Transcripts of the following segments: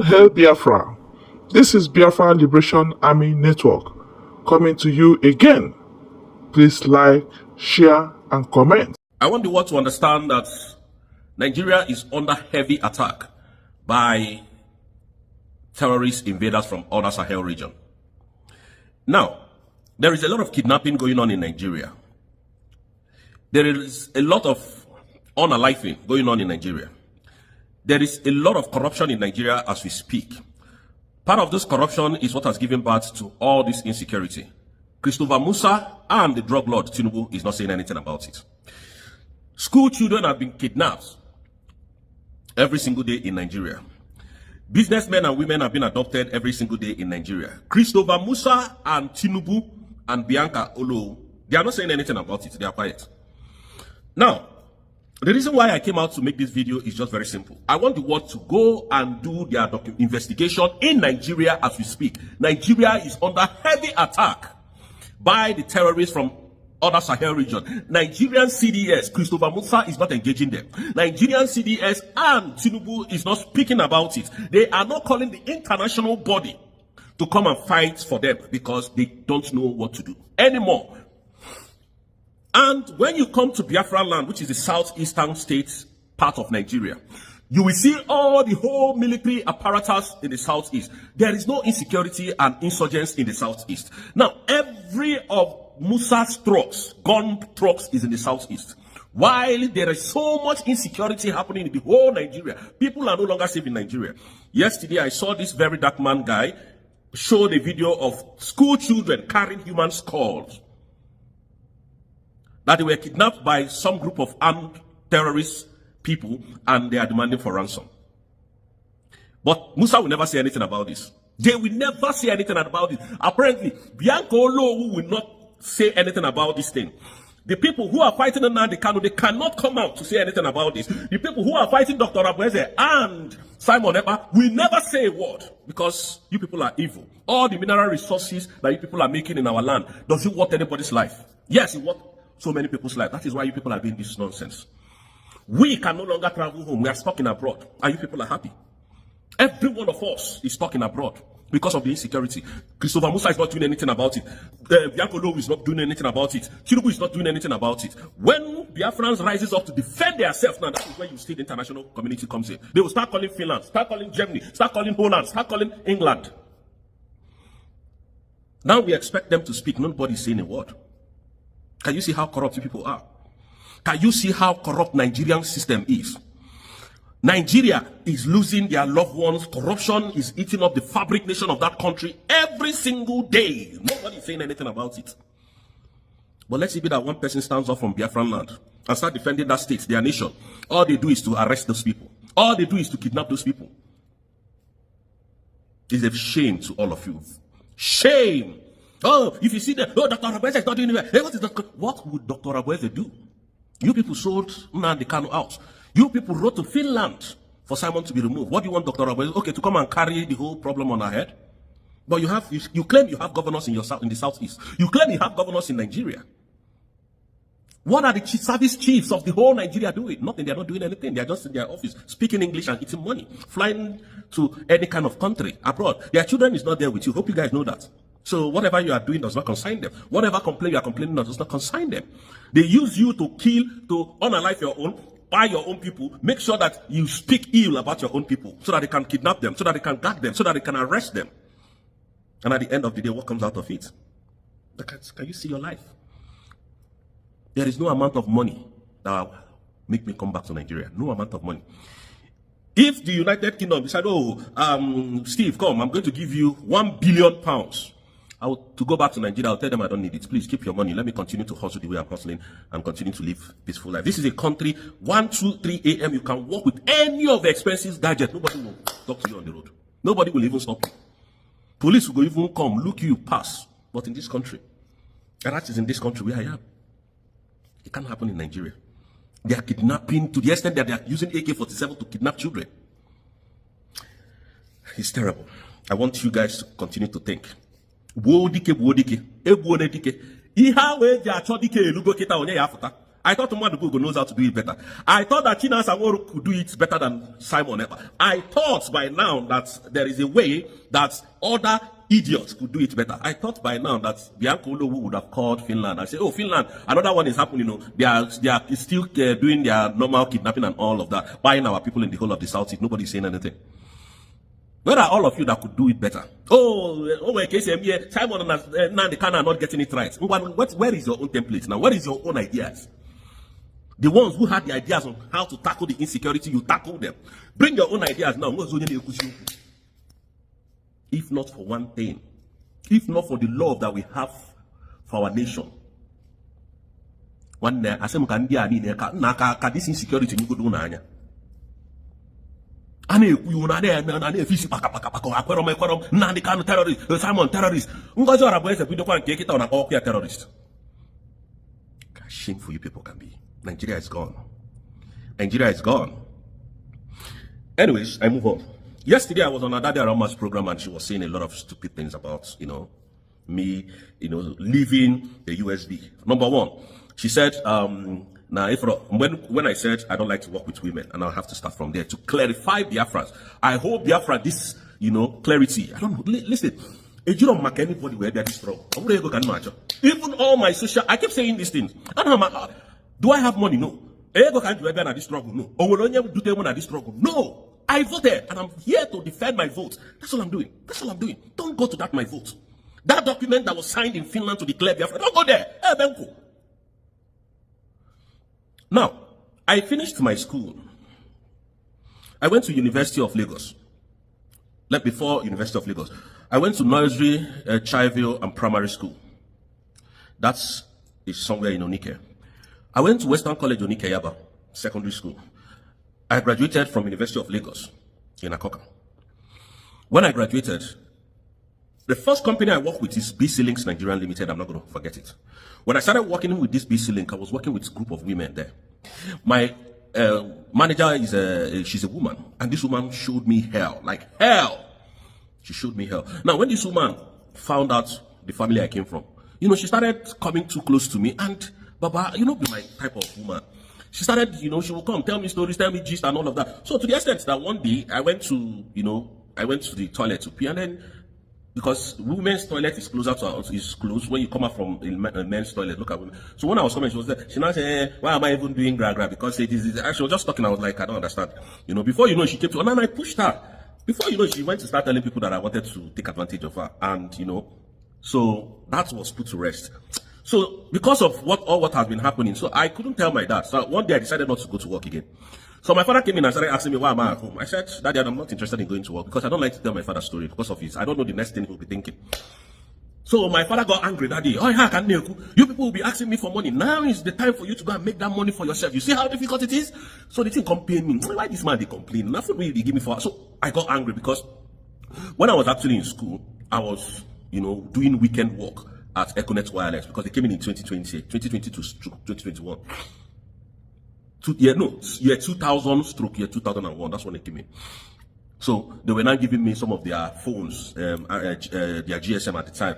All Hail Biafra! This is Biafra Liberation Army Network coming to you again. Please like, share, and comment. I want the world to understand that Nigeria is under heavy attack by terrorist invaders from other Sahel region. Now, there is a lot of kidnapping going on in Nigeria. There is a lot of unaliving going on in Nigeria. There is a lot of corruption in Nigeria as we speak. Part of this corruption is what has given birth to all this insecurity. Christopher Musa and the drug lord Tinubu is not saying anything about it. School children have been kidnapped every single day in Nigeria. Businessmen and women have been adopted every single day in Nigeria. Christopher Musa and Tinubu and Bianca Olo, they are not saying anything about it. They are quiet. Now, the reason why I came out to make this video is just very simple. I want the world to go and do their investigation in Nigeria as we speak. Nigeria is under heavy attack by the terrorists from other Sahel region. Nigerian CDS, Christopher Musa is not engaging them. Nigerian CDS and Tinubu is not speaking about it. They are not calling the international body to come and fight for them because they don't know what to do anymore. And when you come to Biafra land, which is the southeastern state part of Nigeria, you will see all the whole military apparatus in the southeast. There is no insecurity and insurgents in the southeast. Now, every of Musa's trucks, gun trucks, is in the southeast. While there is so much insecurity happening in the whole Nigeria, people are no longer safe in Nigeria. Yesterday, I saw this very dark man guy show the video of school children carrying human skulls that they were kidnapped by some group of armed terrorist people and they are demanding for ransom. But Musa will never say anything about this. They will never say anything about it. Apparently, Bianca Olo will not say anything about this thing. The people who are fighting Nnamdi Kanu, they cannot come out to say anything about this. The people who are fighting Dr. Orabueze and Simon Ekpa will never say a word because you people are evil. All the mineral resources that you people are making in our land, does it worth anybody's life? Yes, it worth so many people's life. That is why you people are doing this nonsense. We can no longer travel home. We are stuck in abroad. And you people are happy. Every one of us is stuck in abroad because of the insecurity. Christopher Musa is not doing anything about it. Bianca Olo is not doing anything about it. Tinubu is not doing anything about it. When Biafrans rises up to defend themselves, now that is where you see the international community comes in. They will start calling Finland, start calling Germany, start calling Poland, start calling England. Now we expect them to speak. Nobody is saying a word. Can you see how corrupt people are? Can you see how corrupt Nigerian system is? Nigeria is losing their loved ones. Corruption is eating up the fabric nation of that country every single day. Nobody is saying anything about it. But let's see that one person stands up from Biafran land and start defending that state, their nation. All they do is to arrest those people. All they do is to kidnap those people. It's a shame to all of you. Shame. Oh, if you see that, oh, Dr. Orabueze is not doing it. Hey, what would Dr. Orabueze do? You people sold Nnamdi Kanu out. You people wrote to Finland for Simon to be removed. What do you want Dr. Orabueze? Okay, to come and carry the whole problem on our head? But you claim you have governors in the southeast. You claim you have governors in Nigeria. What are the service chiefs of the whole Nigeria doing? Nothing. They are not doing anything. They are just in their office, speaking English and eating money, flying to any kind of country abroad. Their children is not there with you. Hope you guys know that. So whatever you are doing does not concern them. Whatever complaint you are complaining does not concern them. They use you to kill, to unalive your own, buy your own people, make sure that you speak ill about your own people, so that they can kidnap them, so that they can gag them, so that they can arrest them. And at the end of the day, what comes out of it? Can you see your life? There is no amount of money that will make me come back to Nigeria. No amount of money. If the United Kingdom decide, oh, Steve, come, I'm going to give you £1 billion. To go back to Nigeria, I'll tell them I don't need it. Please keep your money. Let me continue to hustle the way I'm hustling and continue to live a peaceful life. This is a country, 1, 2, 3 a.m. You can walk with any of the expensive gadgets. Nobody will talk to you on the road. Nobody will even stop you. Police will even come, look you, pass. But in this country, and that is in this country where I am, it can't happen in Nigeria. They are kidnapping to the extent that they are using AK-47 to kidnap children. It's terrible. I want you guys to continue to think. I thought Madugo knows how to do it better. I thought that China Saworo could do it better than Simon Ekpa. I thought by now that there is a way that other idiots could do it better. I thought by now that Bianco Olowu would have called Finland and said, oh, Finland, another one is happening. They are still doing their normal kidnapping and all of that, buying our people in the whole of the South East. Nobody's saying anything. Where are all of you that could do it better? Simon and Nandekana are not getting it right. Where is your own template now? Where is your own ideas? The ones who had the ideas on how to tackle the insecurity, you tackle them. Bring your own ideas now. If not for one thing, if not for the love that we have for our nation. One day, I say, this insecurity you could do now. Simon terrorist. Ngozi Orabueze video can take it on all terrorist. Shameful you people can be. Nigeria is gone. Nigeria is gone. Anyways, I move on. Yesterday I was on Adade Arama's program and she was saying a lot of stupid things about, me, leaving the USB. Number one, she said, now, when I said I don't like to work with women, and I'll have to start from there to clarify Biafrans. I hope Biafra this, clarity. I don't know. Listen, if you don't mark anybody where they're strong, even all my social, I keep saying these things. Do I have money? No. No. No. I voted, and I'm here to defend my vote. That's all I'm doing. That's all I'm doing. Don't go to that my vote. That document that was signed in Finland to declare Biafra. Don't go there. Now, I finished my school. I went to University of Lagos. Before University of Lagos, I went to nursery, Chiville, and primary school. That is somewhere in Onike. I went to Western College Onike Yaba, secondary school. I graduated from University of Lagos in Akoka. When I graduated, the first company I worked with is BC Links Nigeria Limited. I'm not going to forget it. When I started working with this BC Link, I was working with a group of women there. My manager she's a woman, and this woman showed me hell, like hell. She showed me hell. Now, when this woman found out the family I came from, she started coming too close to me, and Baba, be my type of woman. She started, she will come, tell me stories, tell me gist and all of that. So to the extent that one day I went to the toilet to pee, and then because women's toilet is closer to us, is closed when you come out from a men's toilet. Look at women. So when I was coming, she was there. She now said, why am I even doing gra? Because it is actually, just talking. I was like, I don't understand. Before she came to, and then I pushed her. Before she went to start telling people that I wanted to take advantage of her. And, so that was put to rest. So because of what has been happening, so I couldn't tell my dad. So one day I decided not to go to work again. So my father came in and started asking me, why am I at home? I said, Daddy, I'm not interested in going to work because I don't like to tell my father's story because of his. I don't know the next thing he'll be thinking. So my father got angry that day. You people will be asking me for money. Now is the time for you to go and make that money for yourself. You see how difficult it is? So the thing complained me. Why this man they complain? Nothing really give me for. So I got angry because when I was actually in school, I was, doing weekend work at Econet Wireless because they came in 2020 to 2021. Year 2000 stroke year 2001. That's when they came in. So they were now giving me some of their phones, their GSM at the time,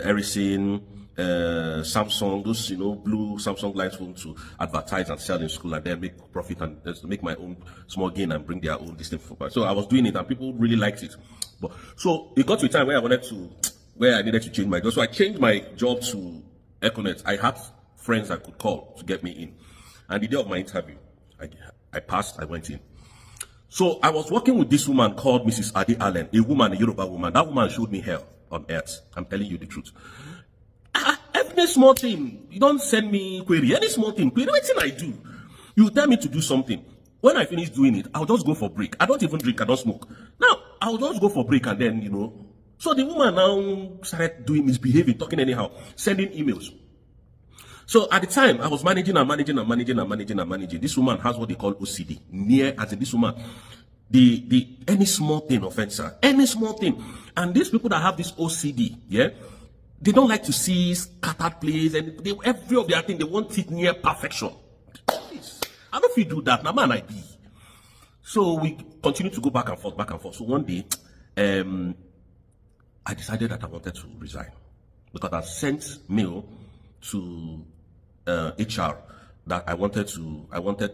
Ericsson, Samsung, those blue Samsung line phones to advertise and sell in school and then make profit and make my own small gain and bring their own distinct. So I was doing it and people really liked it. But so it got to a time where I needed to change my job. So I changed my job to Econet. I had friends I could call to get me in. And the day of my interview, I passed, I went in. So I was working with this woman called Mrs. Adi Allen, a Yoruba woman. That woman showed me hell on earth. I'm telling you the truth. Every small thing, you don't send me query. Any small thing, anything I do, you tell me to do something. When I finish doing it, I'll just go for break. I don't even drink, I don't smoke. Now, I'll just go for break and then, So the woman now started misbehaving, talking anyhow, sending emails. So at the time, I was managing. This woman has what they call OCD. As in this woman, any small thing offends her. Any small thing. And these people that have this OCD, they don't like to see scattered plays, and every of their thing, they want it near perfection. Please, I don't know if you do that. Now, man, I be. So we continue to go back and forth. So one day, I decided that I wanted to resign because I sent mail to HR that I wanted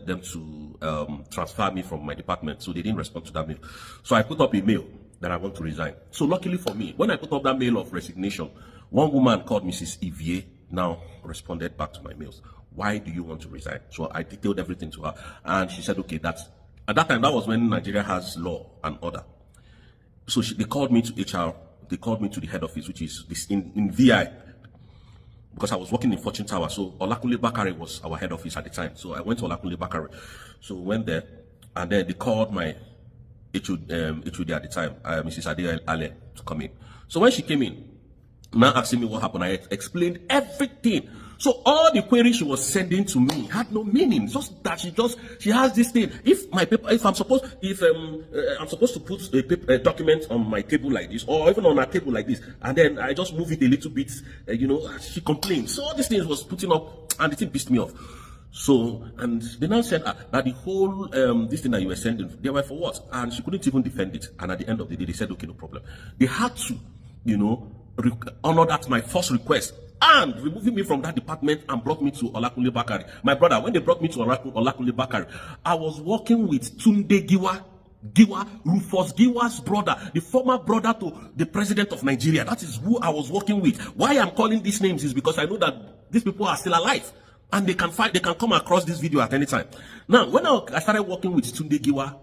them to transfer me from my department, so they didn't respond to that mail. So I put up a mail that I want to resign. So luckily for me, when I put up that mail of resignation, one woman called Mrs. Ivier now responded back to my mails. Why do you want to resign? So I detailed everything to her, and she said, okay, at that time, that was when Nigeria has law and order. So they called me to HR, they called me to the head office, which is this in VI, because I was working in Fortune Tower. So Olakunle Bakare was our head office at the time. So I went to Olakunle Bakare. So went there, and then they called my HOD at the time, Mrs. Ade Ale, to come in. So when she came in, now asking me what happened, I explained everything. So all the queries she was sending to me had no meaning. Just that she has this thing. If I'm supposed to put a document on my table like this, or even on a table like this, and then I just move it a little bit, she complained. So all these things was putting up, and the thing pissed me off. So, and they now said that the whole this thing that you were sending, they were for what? And she couldn't even defend it. And at the end of the day, they said, okay, no problem. They had to, honor that my first request, and removing me from that department and brought me to Olakunle Bakare. My brother, when they brought me to Olakunle Bakare, I was working with Tunde Giwa, Rufus Giwa's brother, the former brother to the president of Nigeria. That is who I was working with. Why I'm calling these names is because I know that these people are still alive, and they can come across this video at any time. Now, when I started working with Tunde Giwa,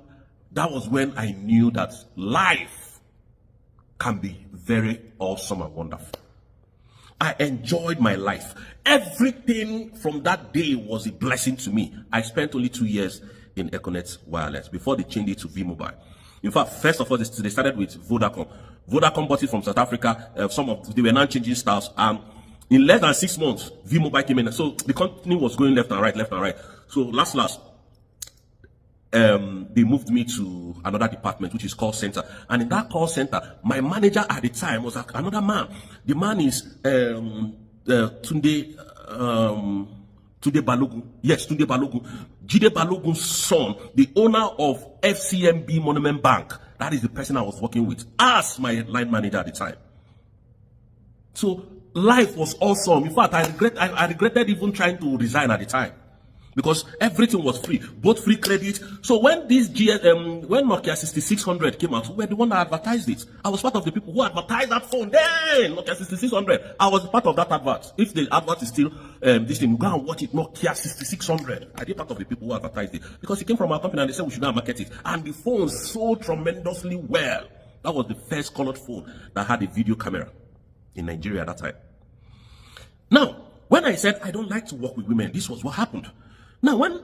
that was when I knew that life can be very awesome and wonderful. I enjoyed my life. Everything from that day was a blessing to me. I spent only 2 years in Econet Wireless before they changed it to V-Mobile. In fact, first of all, they started with Vodacom. Vodacom bought it from South Africa. They were now changing styles. In less than 6 months, V-Mobile came in. So the company was going left and right. So last, they moved me to another department, which is call center. And in that call center, my manager at the time was another man. The man is Tunde Balogun. Yes, Tunde Balogun. Jide Balogun's son, the owner of FCMB Monument Bank. That is the person I was working with as my line manager at the time. So life was awesome. In fact, I regretted even trying to resign at the time, because everything was free, both free credit. So when when Nokia 6600 came out, we were the one that advertised it. I was part of the people who advertised that phone then, Nokia 6600. I was part of that advert. If the advert is still this thing, you go and watch it, Nokia 6600. I did part of the people who advertised it, because it came from our company and they said we should now market it. And the phone sold tremendously well. That was the first colored phone that had a video camera in Nigeria at that time. Now, when I said I don't like to work with women, this was what happened. Now, when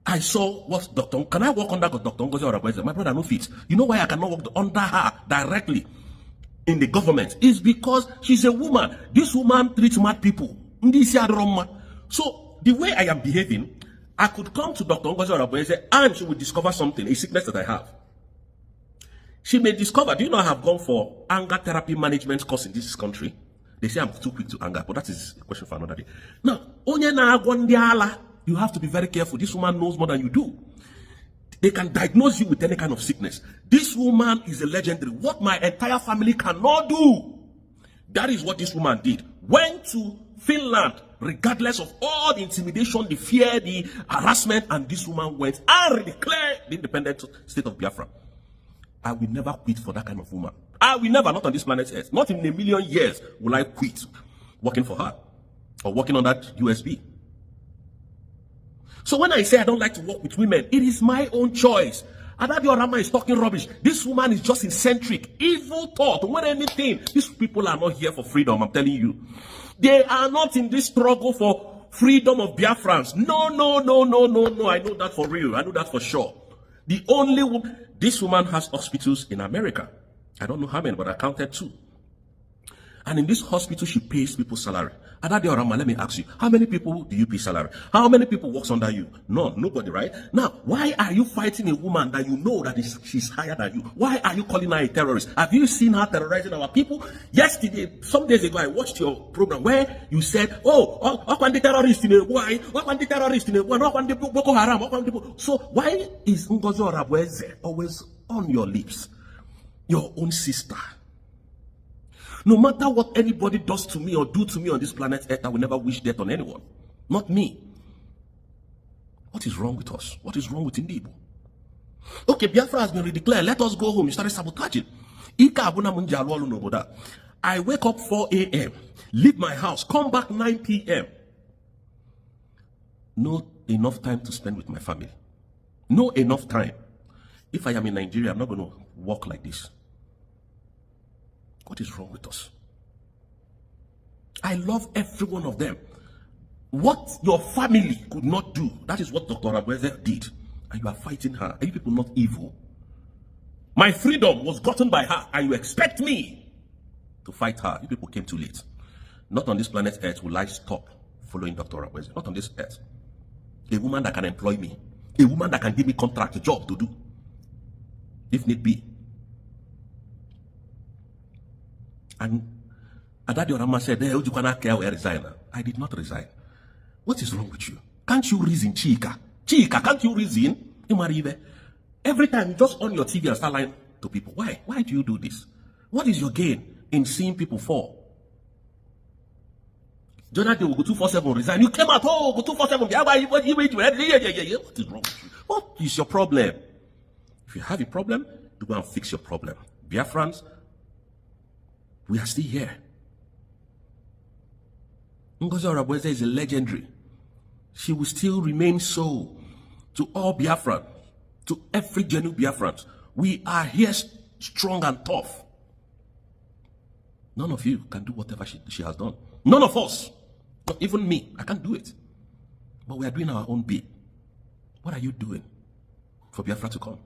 I saw what can I work under Dr. Ngozi Orabueze? My brother, no fit. You know why I cannot work under her directly in the government? It's because she's a woman. This woman treats mad people. So, the way I am behaving, I could come to Dr. Ngozi Orabueze and she would discover something, a sickness that I have. She may discover, do you know I have gone for anger therapy management course in this country? They say I'm too quick to anger, but that is a question for another day. Now, you have to be very careful. This woman knows more than you do. They can diagnose you with any kind of sickness. This woman is a legendary. What my entire family cannot do, that is what this woman did. Went to Finland, regardless of all the intimidation, the fear, the harassment, and this woman went and declared the independent state of Biafra. I will never quit for that kind of woman. I will never, not on this planet Earth, not in a million years will I quit working for her or working on that USB. So when I say I don't like to work with women, it is my own choice. Adadio Rama is talking rubbish. This woman is just eccentric, evil thought, more than anything. These people are not here for freedom, I'm telling you. They are not in this struggle for freedom of Biafrans. No. I know that for real. I know that for sure. The only woman, this woman has hospitals in America. I don't know how many, but I counted 2. And in this hospital, she pays people salary. Adadio Rama, let me ask you, how many people do you pay salary? How many people works under you? Nobody, right? Now, why are you fighting a woman that you know that she's higher than you? Why are you calling her a terrorist? Have you seen her terrorizing our people? Yesterday, some days ago, I watched your program where you said, the terrorist in a why? The terrorist in a why? Boko Haram? So why is Ngozi Orabueze always on your lips? Your own sister. No matter what anybody does to me or do to me on this planet Earth, I will never wish death on anyone. Not me. What is wrong with us? What is wrong with Indibo? Okay, Biafra has been redeclared. Let us go home. You started sabotaging. I wake up 4 a.m., leave my house, come back 9 p.m. No enough time to spend with my family. No enough time. If I am in Nigeria, I'm not going to walk like this. What is wrong with us? I love every one of them. What your family could not do, that is what Dr. Orabueze did. And you are fighting her. Are you people not evil? My freedom was gotten by her, and you expect me to fight her. You people came too late. Not on this planet Earth will I stop following Dr. Orabueze. Not on this earth. A woman that can employ me. A woman that can give me contract, a job to do. If need be. And Adadi Orama said, hey, you cannot care where I resign. I did not resign. What is wrong with you? Can't you reason, Chika? Chika, can't you reason? Every time you just on your TV and start lying to people. Why? Why do you do this? What is your gain in seeing people fall? Jonathan will go 247 resign. You came out, oh, go 247. What is wrong with you? What is your problem? If you have a problem, you go and fix your problem. Biafrans, we are still here. Ngozi Orabueze is a legendary. She will still remain so to all Biafran, to every genuine Biafran. We are here strong and tough. None of you can do whatever she has done. None of us. Not even me. I can't do it. But we are doing our own bit. What are you doing for Biafra to come?